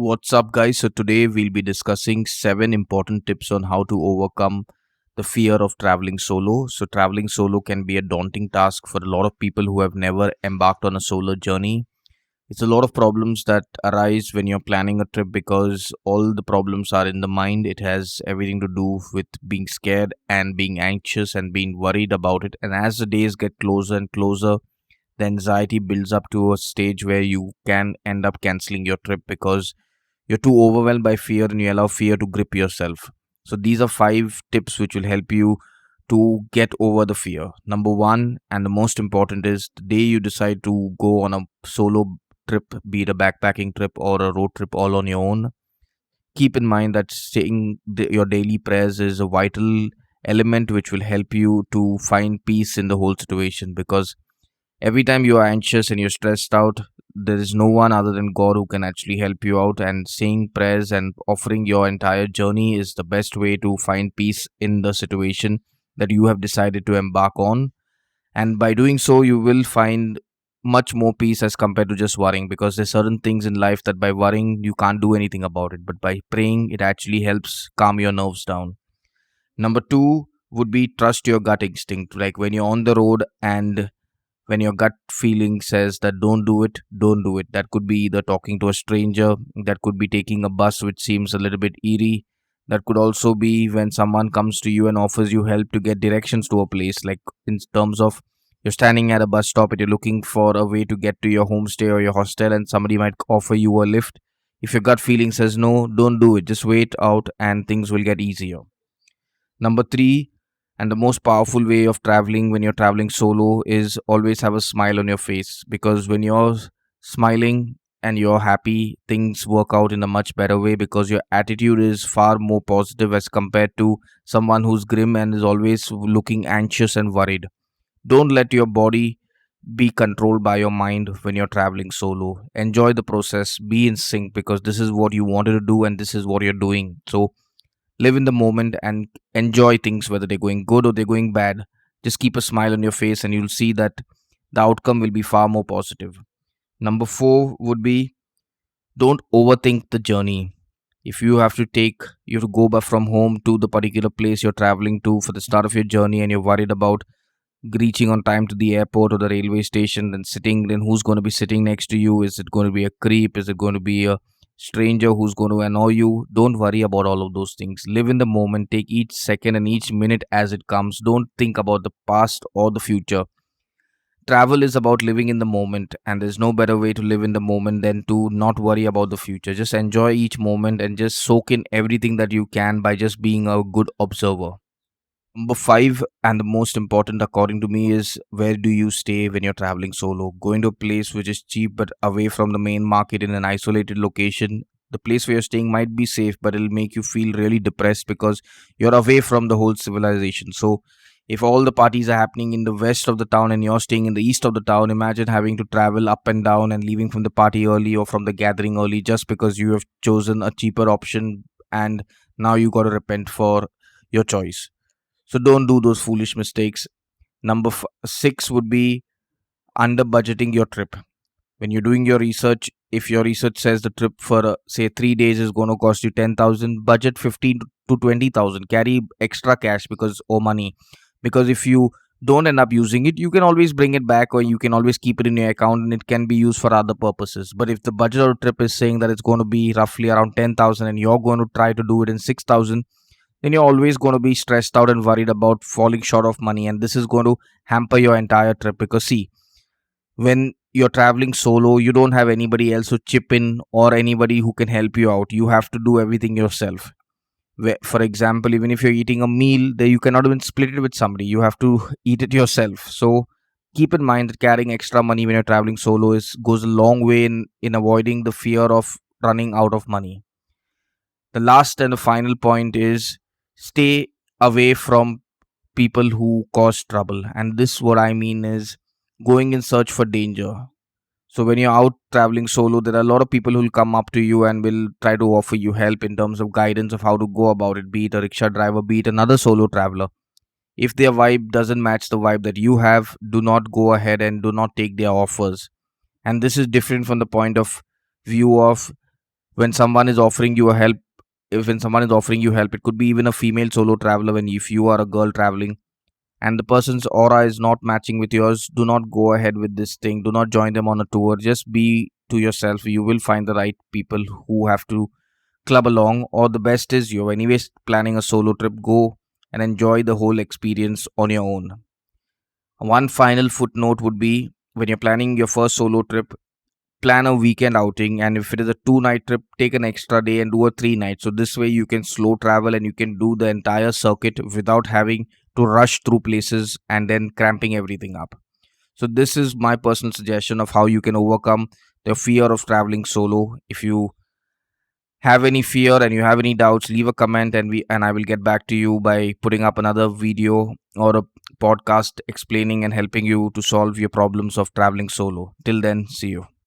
What's up, guys? So, today we'll be discussing 7 important tips on how to overcome the fear of traveling solo. So, traveling solo can be a daunting task for a lot of people who have never embarked on a solo journey. It's a lot of problems that arise when you're planning a trip because all the problems are in the mind. It has everything to do with being scared and being anxious and being worried about it. And as the days get closer and closer, the anxiety builds up to a stage where you can end up canceling your trip because you're too overwhelmed by fear and you allow fear to grip yourself. So, these are 5 tips which will help you to get over the fear. Number one, and the most important, is the day you decide to go on a solo trip, be it a backpacking trip or a road trip all on your own. Keep in mind that saying your daily prayers is a vital element which will help you to find peace in the whole situation because every time you are anxious and you're stressed out, there is no one other than God who can actually help you out. And saying prayers and offering your entire journey is the best way to find peace in the situation that you have decided to embark on. And by doing so, you will find much more peace as compared to just worrying, because there's certain things in life that by worrying you can't do anything about it, but by praying it actually helps calm your nerves down. Number two would be trust your gut instinct. Like when you're on the road and when your gut feeling says that don't do it. That could be either talking to a stranger, that could be taking a bus which seems a little bit eerie, that could also be when someone comes to you and offers you help to get directions to a place, like in terms of you're standing at a bus stop and you're looking for a way to get to your homestay or your hostel and somebody might offer you a lift. If your gut feeling says no, don't do it, just wait out and things will get easier. Number three, and the most powerful way of traveling when you're traveling solo, is always have a smile on your face, because when you're smiling and you're happy, things work out in a much better way because your attitude is far more positive as compared to someone who's grim and is always looking anxious and worried. Don't let your body be controlled by your mind when you're traveling solo. Enjoy the process, be in sync, because this is what you wanted to do and this is what you're doing. So live in the moment and enjoy things, whether they're going good or they're going bad. Just keep a smile on your face and you'll see that the outcome will be far more positive. Number four would be, don't overthink the journey. If you have to go back from home to the particular place you're traveling to for the start of your journey, and you're worried about reaching on time to the airport or the railway station, then who's going to be sitting next to you? Is it going to be a creep? Is it going to be a stranger who's going to annoy you? Don't worry about all of those things. Live in the moment. Take each second and each minute as it comes. Don't think about the past or the future. Travel is about living in the moment, and there's no better way to live in the moment than to not worry about the future. Just enjoy each moment and just soak in everything that you can by just being a good observer. Number five, and the most important according to me, is where do you stay when you're traveling solo? Going to a place which is cheap but away from the main market in an isolated location. The place where you're staying might be safe, but it'll make you feel really depressed because you're away from the whole civilization. So, if all the parties are happening in the west of the town and you're staying in the east of the town, imagine having to travel up and down and leaving from the party early or from the gathering early just because you have chosen a cheaper option, and now you got to repent for your choice. So don't do those foolish mistakes. Six would be under budgeting your trip. When you're doing your research, if your research says the trip for say 3 days is going to cost you 10,000, budget 15 to 20,000. Carry extra cash because or money, because if you don't end up using it, you can always bring it back or you can always keep it in your account and it can be used for other purposes. But if the budget of the trip is saying that it's going to be roughly around 10,000 and you're going to try to do it in 6,000, then you're always going to be stressed out and worried about falling short of money, and this is going to hamper your entire trip. Because see, when you're traveling solo, you don't have anybody else to chip in or anybody who can help you out. You have to do everything yourself. For example, even if you're eating a meal there, you cannot even split it with somebody, you have to eat it yourself. So keep in mind that carrying extra money when you're traveling solo is goes a long way in avoiding the fear of running out of money. The last and the final point is, stay away from people who cause trouble. And this, what I mean, is going in search for danger. So when you're out traveling solo, there are a lot of people who will come up to you and will try to offer you help in terms of guidance of how to go about it, be it a rickshaw driver, be it another solo traveler. If their vibe doesn't match the vibe that you have, do not go ahead and do not take their offers. And this is different from the point of view of when someone is offering you a help if when someone is offering you help, it could be even a female solo traveler. When if you are a girl traveling and the person's aura is not matching with yours, do not go ahead with this thing. Do not join them on a tour. Just be to yourself. You will find the right people who have to club along. Or the best is, you're anyways planning a solo trip, go and enjoy the whole experience on your own. One final footnote would be, when you're planning your first solo trip, plan a weekend outing, and if it is a 2 night trip, take an extra day and do a 3 night. So this way you can slow travel and you can do the entire circuit without having to rush through places and then cramping everything up. So this is my personal suggestion of how you can overcome the fear of traveling solo. If you have any fear and you have any doubts, leave a comment, and I will get back to you by putting up another video or a podcast explaining and helping you to solve your problems of traveling solo. Till then, see you.